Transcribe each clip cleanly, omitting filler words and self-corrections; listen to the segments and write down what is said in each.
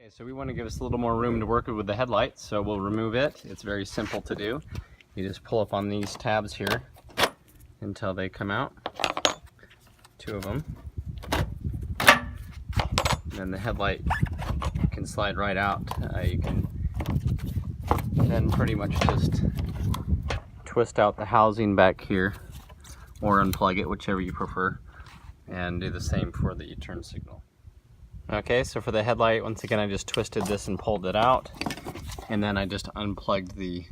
Okay, so we want to give us a little more room to work with the headlights, so we'll remove it. It's very simple to do. You just pull up on these tabs here until they come out. 2 of them. And then the headlight can slide right out. You can then pretty much just twist out the housing back here or unplug it, whichever you prefer, and do the same for the turn signal. Okay, so for the headlight, once again, I just twisted this and pulled it out, and then I just unplugged the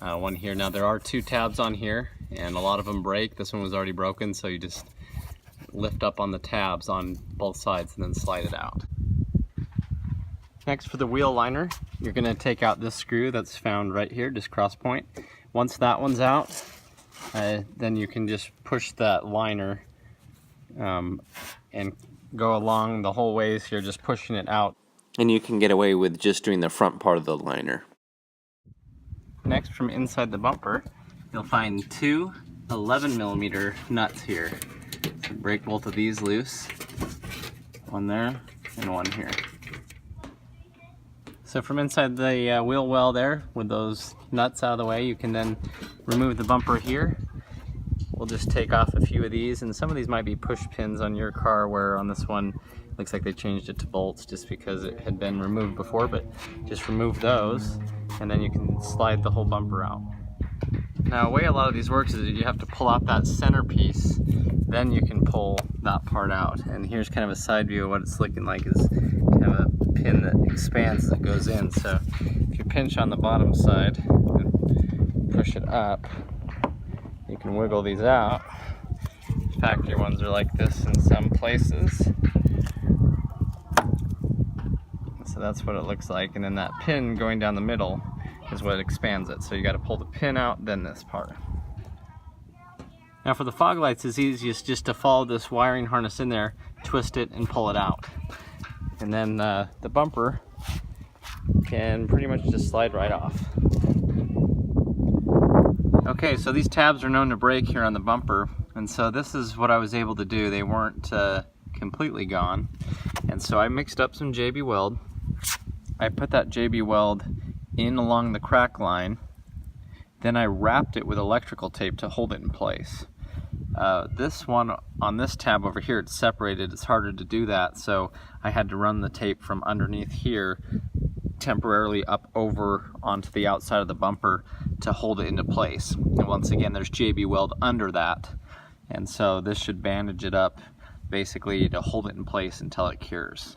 one here. Now there are 2 tabs on here, and a lot of them break. This one was already broken, so you just lift up on the tabs on both sides and then slide it out. Next, for the wheel liner, you're going to take out this screw that's found right here, just cross point. Once that one's out, then you can just push that liner and go along the whole way, so you're just pushing it out. And you can get away with just doing the front part of the liner. Next, from inside the bumper, you'll find 2 11mm nuts here. So break both of these loose. One there and one here. So from inside the wheel well there, with those nuts out of the way, you can then remove the bumper here. We'll just take off a few of these, and some of these might be push pins on your car, where on this one looks like they changed it to bolts just because it had been removed before, but just remove those and then you can slide the whole bumper out. Now the way a lot of these works is you have to pull out that center piece, then you can pull that part out. And here's kind of a side view of what it's looking like. Is kind of a pin that expands that goes in. So if you pinch on the bottom side and push it up, you can wiggle these out. Factory ones are like this in some places. So that's what it looks like. And then that pin going down the middle is what expands it. So you got to pull the pin out, then this part. Now for the fog lights, it's easiest just to follow this wiring harness in there, twist it, and pull it out. And then the bumper can pretty much just slide right off. Okay, so these tabs are known to break here on the bumper, and so this is what I was able to do. They weren't completely gone, and so I mixed up some JB Weld. I put that JB Weld in along the crack line, then I wrapped it with electrical tape to hold it in place. This one on this tab over here, it's separated, it's harder to do that, so I had to run the tape from underneath here temporarily up over onto the outside of the bumper to hold it into place. And once again, there's JB Weld under that, and so this should bandage it up basically to hold it in place until it cures.